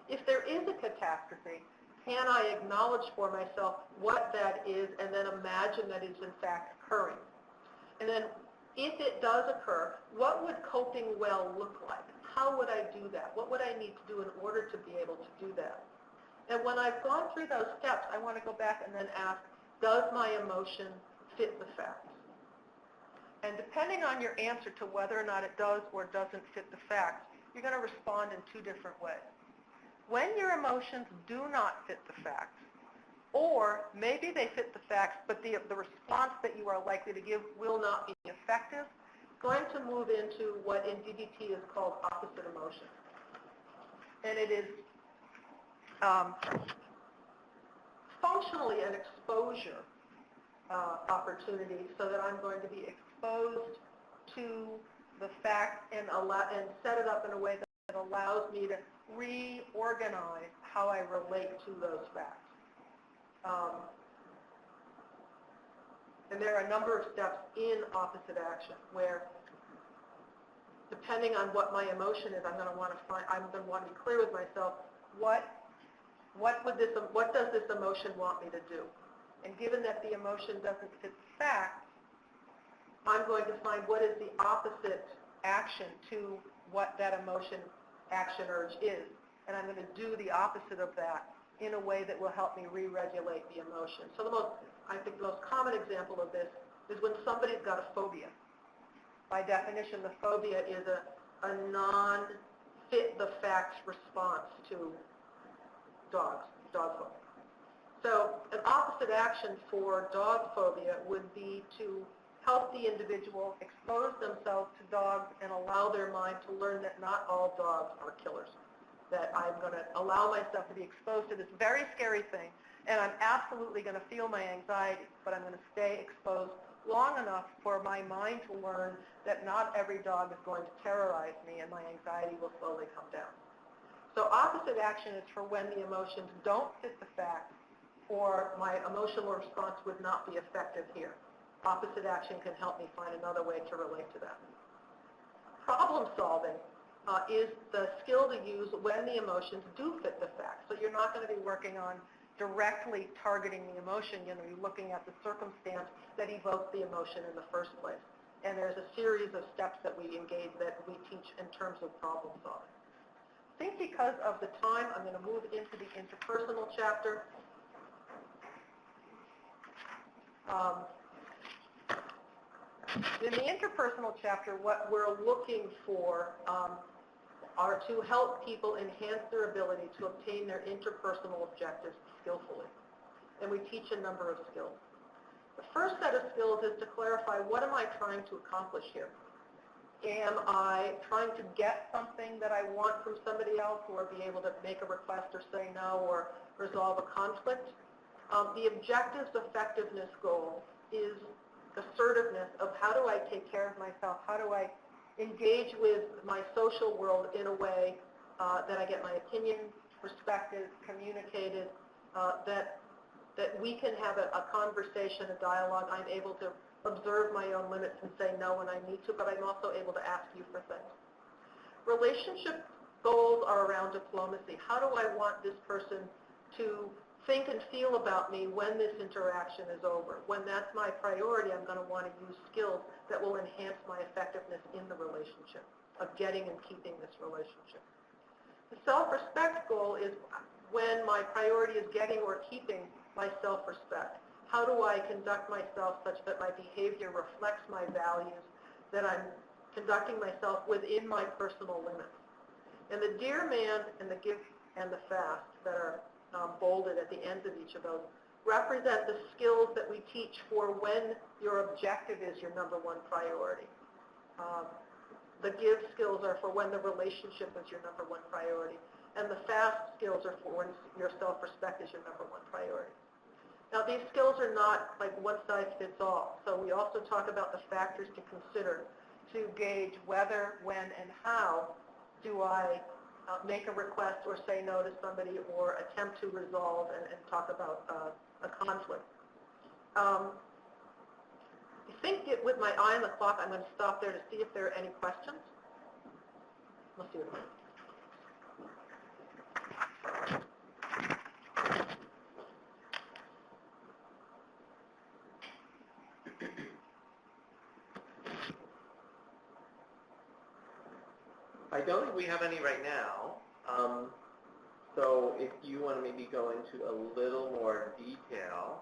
If there is a catastrophe, can I acknowledge for myself what that is and then imagine that it's in fact occurring? And then if it does occur, what would coping well look like? How would I do that? What would I need to do in order to be able to do that? And when I've gone through those steps, I want to go back and then ask, does my emotion fit the facts? And depending on your answer to whether or not it does or doesn't fit the facts, you're going to respond in 2 different ways. When your emotions do not fit the facts, or maybe they fit the facts, but the response that you are likely to give will not be effective, going to move into what in DBT is called opposite emotion. And it is functionally an exposure opportunity, so that I'm going to be exposed to the facts and set it up in a way that allows me to reorganize how I relate to those facts. And there are a number of steps in opposite action where, depending on what my emotion is, I'm going to want to be clear with myself what does this emotion want me to do? And given that the emotion doesn't fit the facts, I'm going to find what is the opposite action to what that emotion, action, urge is. And I'm going to do the opposite of that in a way that will help me re-regulate the emotion. So I think the most common example of this is when somebody's got a phobia. By definition, the phobia is a non-fit the facts response to dog phobia. So an opposite action for dog phobia would be to help the individual expose themselves to dogs and allow their mind to learn that not all dogs are killers. That I'm going to allow myself to be exposed to this very scary thing, and I'm absolutely going to feel my anxiety, but I'm going to stay exposed long enough for my mind to learn that not every dog is going to terrorize me, and my anxiety will slowly come down. So opposite action is for when the emotions don't fit the facts, or my emotional response would not be effective here. Opposite action can help me find another way to relate to that. Problem solving is the skill to use when the emotions do fit the facts. So you're not going to be working on directly targeting the emotion. You're going to be looking at the circumstance that evoked the emotion in the first place. And there's a series of steps that we engage that we teach in terms of problem solving. I think because of the time, I'm going to move into the interpersonal chapter. In the interpersonal chapter, what we're looking for are to help people enhance their ability to obtain their interpersonal objectives skillfully. And we teach a number of skills. The first set of skills is to clarify, what am I trying to accomplish here? Am I trying to get something that I want from somebody else, or be able to make a request or say no or resolve a conflict? The objectives effectiveness goal is assertiveness of how do I take care of myself, how do I engage with my social world in a way that I get my opinion respected, communicated, that we can have a conversation, a dialogue. I'm able to observe my own limits and say no when I need to, but I'm also able to ask you for things. Relationship goals are around diplomacy. How do I want this person to think and feel about me when this interaction is over? When that's my priority, I'm going to want to use skills that will enhance my effectiveness in the relationship, of getting and keeping this relationship. The self-respect goal is when my priority is getting or keeping my self-respect. How do I conduct myself such that my behavior reflects my values, that I'm conducting myself within my personal limits? And the dear man and the give and the fast that are bolded at the ends of each of those represent the skills that we teach for when your objective is your number one priority. The give skills are for when the relationship is your number one priority. And the fast skills are for when your self-respect is your number one priority. Now, these skills are not like one size fits all. So we also talk about the factors to consider to gauge whether, when, and how do I make a request or say no to somebody or attempt to resolve and talk about a conflict. I think with my eye on the clock, I'm going to stop there to see if there are any questions. We'll see what I don't think we have any right now. So if you want to maybe go into a little more detail,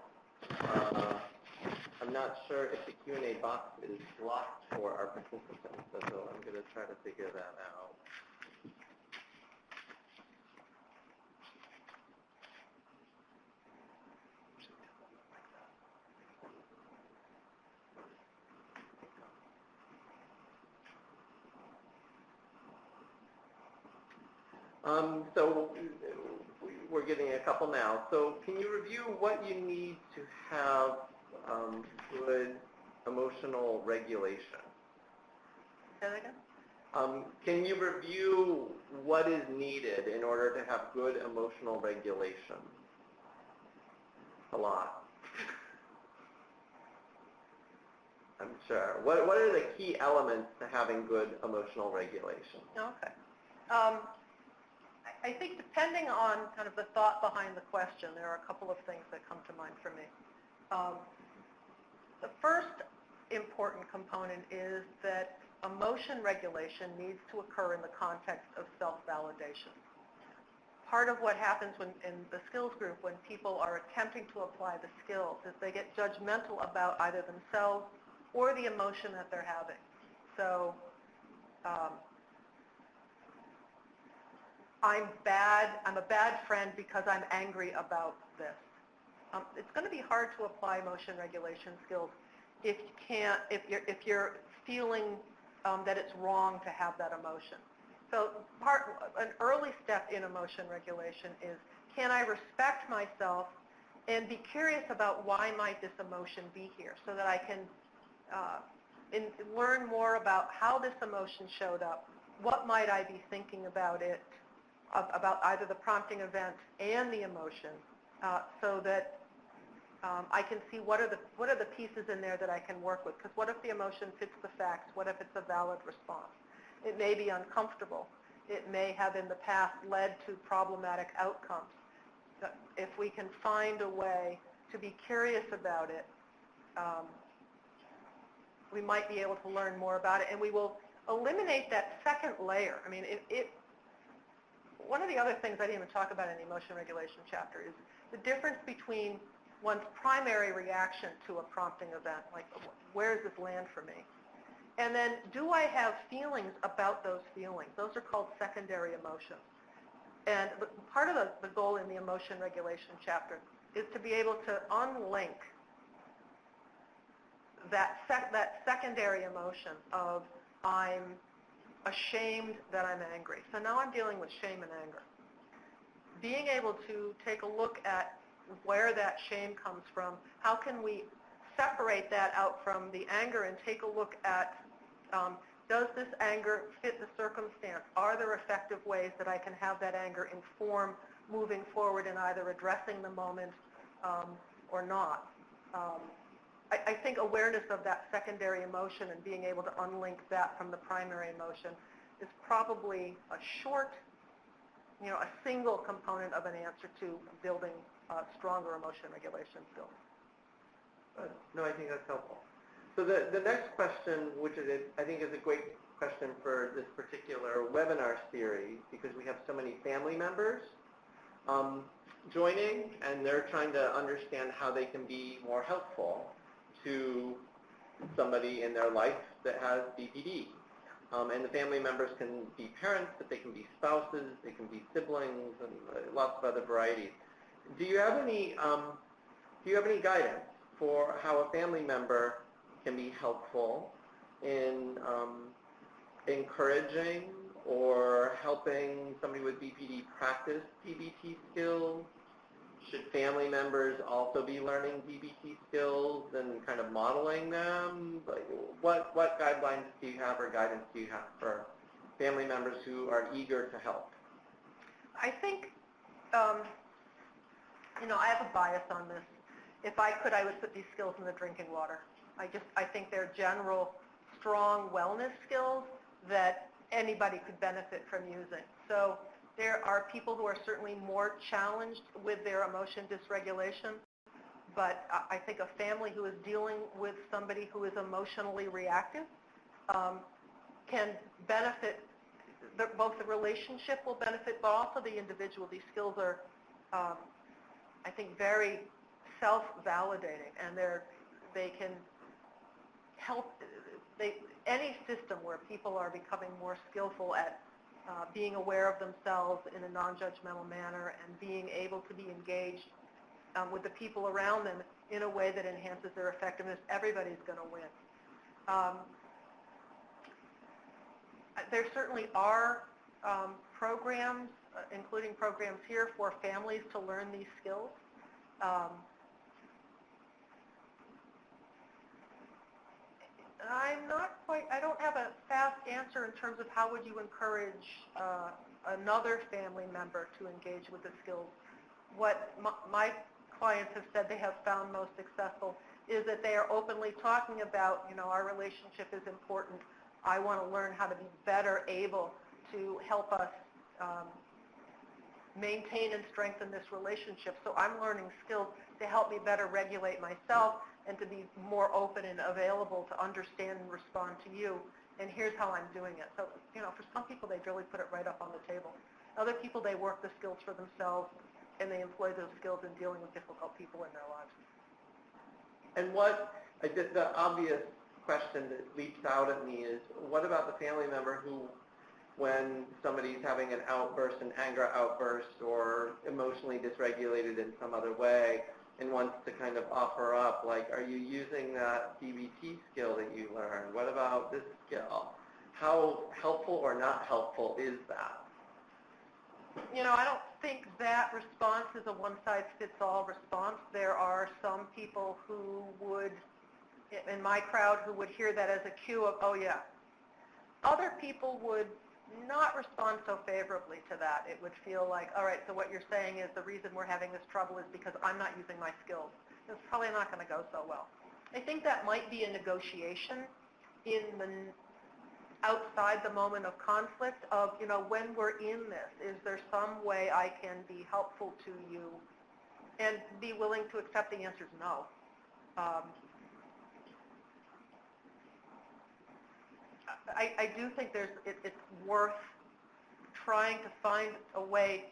I'm not sure if the Q&A box is blocked for our participants, so I'm going to try to figure that out. So we're getting a couple now. So can you review what you need to have good emotional regulation? Say that again? Can you review what is needed in order to have good emotional regulation? A lot. I'm sure. What are the key elements to having good emotional regulation? Okay. I think depending on kind of the thought behind the question, there are a couple of things that come to mind for me. The first important component is that emotion regulation needs to occur in the context of self-validation. Part of what happens in the skills group when people are attempting to apply the skills is they get judgmental about either themselves or the emotion that they're having. So I'm a bad friend because I'm angry about this. It's going to be hard to apply emotion regulation skills if you're feeling that it's wrong to have that emotion. So an early step in emotion regulation is, can I respect myself and be curious about why might this emotion be here, so that I can learn more about how this emotion showed up, what might I be thinking about it, about either the prompting event and the emotion, so that I can see what are the pieces in there that I can work with. Because what if the emotion fits the facts? What if it's a valid response? It may be uncomfortable. It may have in the past led to problematic outcomes. If we can find a way to be curious about it, we might be able to learn more about it, and we will eliminate that second layer. I mean, one of the other things I didn't even talk about in the emotion regulation chapter is the difference between one's primary reaction to a prompting event, like where does this land for me? And then do I have feelings about those feelings? Those are called secondary emotions. And part of the goal in the emotion regulation chapter is to be able to unlink that secondary emotion of I'm ashamed that I'm angry. So now I'm dealing with shame and anger. Being able to take a look at where that shame comes from, how can we separate that out from the anger and take a look at does this anger fit the circumstance? Are there effective ways that I can have that anger inform moving forward in either addressing the moment or not? I think awareness of that secondary emotion and being able to unlink that from the primary emotion is probably a single component of an answer to building stronger emotion regulation skills. No, I think that's helpful. So the next question, which I think is a great question for this particular webinar series, because we have so many family members joining, and they're trying to understand how they can be more helpful to somebody in their life that has BPD. And the family members can be parents, but they can be spouses, they can be siblings, and lots of other varieties. Do you have any guidance for how a family member can be helpful in encouraging or helping somebody with BPD practice DBT skills? Should family members also be learning DBT skills and kind of modeling them? Like, what guidelines do you have or guidance do you have for family members who are eager to help? I think, I have a bias on this. If I could, I would put these skills in the drinking water. I think they're general, strong wellness skills that anybody could benefit from using. So there are people who are certainly more challenged with their emotion dysregulation, but I think a family who is dealing with somebody who is emotionally reactive can benefit. Both the relationship will benefit, but also the individual. These skills are, I think, very self-validating, and they can help. Any system where people are becoming more skillful at being aware of themselves in a non-judgmental manner and being able to be engaged with the people around them in a way that enhances their effectiveness, everybody's going to win. There certainly are programs, including programs here for families to learn these skills. I don't have a fast answer in terms of how would you encourage another family member to engage with the skills. What my clients have said they have found most successful is that they are openly talking about, our relationship is important. I want to learn how to be better able to help us maintain and strengthen this relationship. So I'm learning skills to help me better regulate myself and to be more open and available to understand and respond to you. And here's how I'm doing it. So, for some people, they really put it right up on the table. Other people, they work the skills for themselves, and they employ those skills in dealing with difficult people in their lives. And the obvious question that leaps out at me is, what about the family member who, when somebody's having an outburst, an anger outburst, or emotionally dysregulated in some other way, and wants to kind of offer up, like, are you using that DBT skill that you learned? What about this skill? How helpful or not helpful is that? I don't think that response is a one-size-fits-all response. There are some people who would, in my crowd, who would hear that as a cue of, oh yeah. Other people would not respond so favorably to that. It would feel like, all right, so what you're saying is the reason we're having this trouble is because I'm not using my skills. It's probably not going to go so well. I think that might be a negotiation outside the moment of conflict of, when we're in this, is there some way I can be helpful to you and be willing to accept the answer is no. I do think it's worth trying to find a way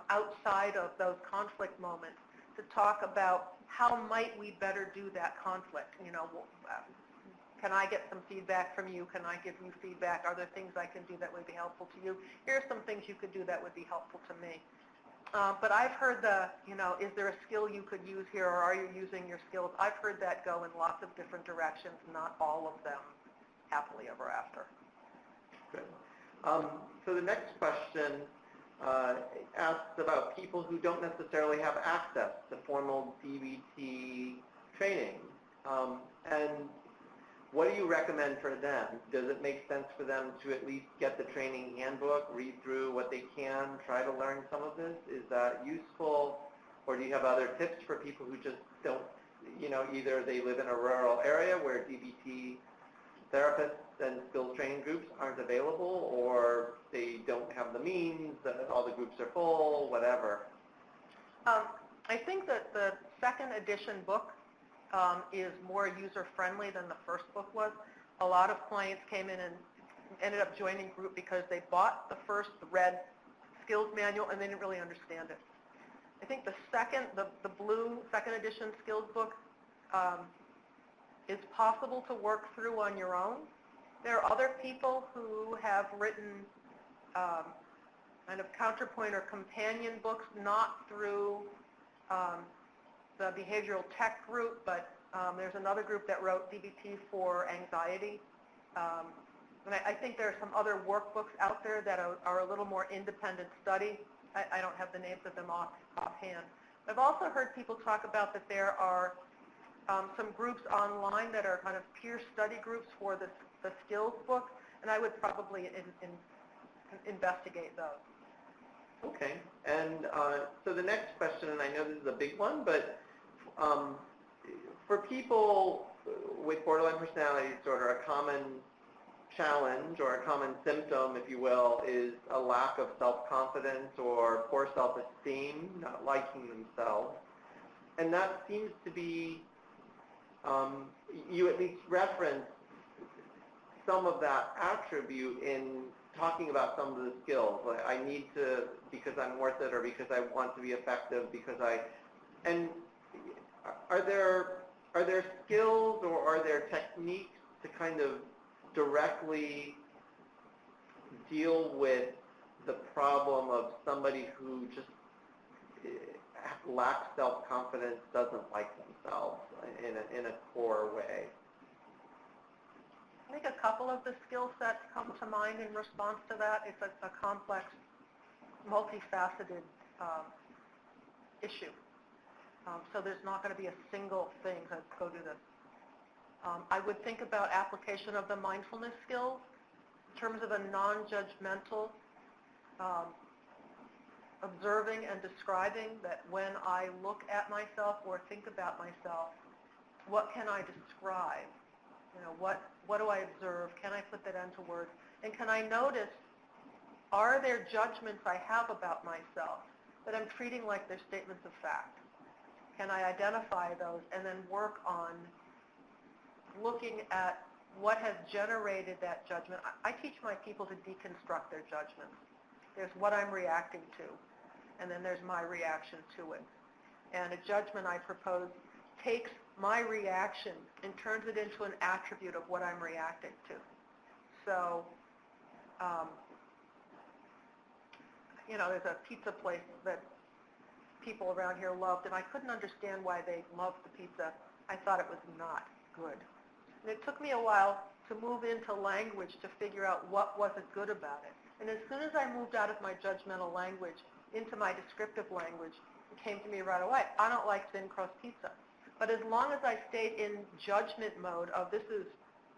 outside of those conflict moments to talk about how might we better do that conflict. Can I get some feedback from you? Can I give you feedback? Are there things I can do that would be helpful to you? Here are some things you could do that would be helpful to me. But I've heard is there a skill you could use here, or are you using your skills? I've heard that go in lots of different directions, not all of them happily ever after. Good. So the next question asks about people who don't necessarily have access to formal DBT training. And what do you recommend for them? Does it make sense for them to at least get the training handbook, read through what they can, try to learn some of this? Is that useful? Or do you have other tips for people who just don't, either they live in a rural area where DBT therapists and skills training groups aren't available, or they don't have the means, all the groups are full, whatever? I think that the second edition book is more user-friendly than the first book was. A lot of clients came in and ended up joining group because they bought the red skills manual and they didn't really understand it. I think the blue second edition skills book is possible to work through on your own. There are other people who have written kind of counterpoint or companion books, not through the behavioral tech group, but there's another group that wrote DBT for anxiety. And I think there are some other workbooks out there that are a little more independent study. I don't have the names of them offhand. I've also heard people talk about that there are some groups online that are kind of peer study groups for the skills book, and I would probably investigate those. Okay, and so the next question, and I know this is a big one, but for people with borderline personality disorder, a common challenge or a common symptom, if you will, is a lack of self-confidence or poor self-esteem, not liking themselves. And that seems to be, you at least reference some of that attribute in talking about some of the skills. Like, I need to, because I'm worth it, or because I want to be effective, and are there skills or are there techniques to kind of directly deal with the problem of somebody who just lacks self-confidence, doesn't like themselves in a core way? I think a couple of the skill sets come to mind in response to that. It's a complex, multifaceted issue. So there's not going to be a single thing that go do this. I would think about application of the mindfulness skills in terms of a non-judgmental observing and describing that when I look at myself or think about myself, what can I describe? What do I observe? Can I put that into words? And can I notice, are there judgments I have about myself that I'm treating like they're statements of fact? Can I identify those and then work on looking at what has generated that judgment? I teach my people to deconstruct their judgments. There's what I'm reacting to, and then there's my reaction to it. And a judgment, I propose, takes my reaction and turns it into an attribute of what I'm reacting to. So, there's a pizza place that people around here loved, and I couldn't understand why they loved the pizza. I thought it was not good. And it took me a while to move into language to figure out what wasn't good about it. And as soon as I moved out of my judgmental language into my descriptive language, it came to me right away. I don't like thin crust pizza. But as long as I stayed in judgment mode of this is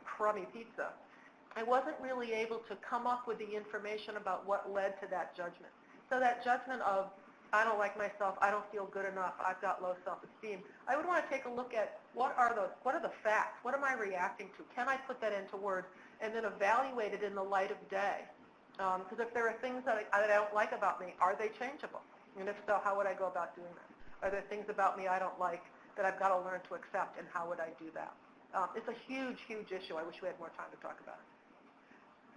crummy pizza, I wasn't really able to come up with the information about what led to that judgment. So that judgment of, I don't like myself, I don't feel good enough, I've got low self-esteem, I would want to take a look at what are the facts, what am I reacting to, can I put that into words, and then evaluate it in the light of day. Because if there are things that I don't like about me, are they changeable? And if so, how would I go about doing that? Are there things about me I don't like that I've got to learn to accept, and how would I do that? It's a huge, huge issue. I wish we had more time to talk about it.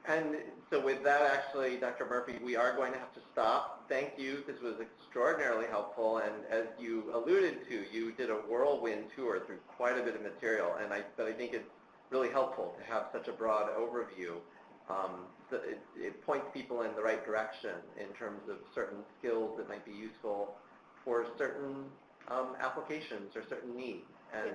And so with that, actually, Dr. Murphy, we are going to have to stop. Thank you. This was extraordinarily helpful. And as you alluded to, you did a whirlwind tour through quite a bit of material. But I think it's really helpful to have such a broad overview. So it points people in the right direction in terms of certain skills that might be useful for certain applications or certain needs. And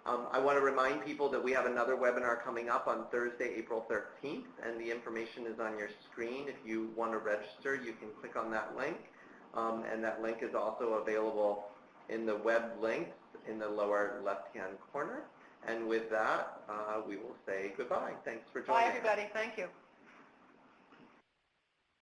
I want to remind people that we have another webinar coming up on Thursday, April 13th, and the information is on your screen. If you want to register, you can click on that link, and that link is also available in the web links in the lower left-hand corner. And with that, we will say goodbye. Thanks for joining us. Bye, everybody. Thank you.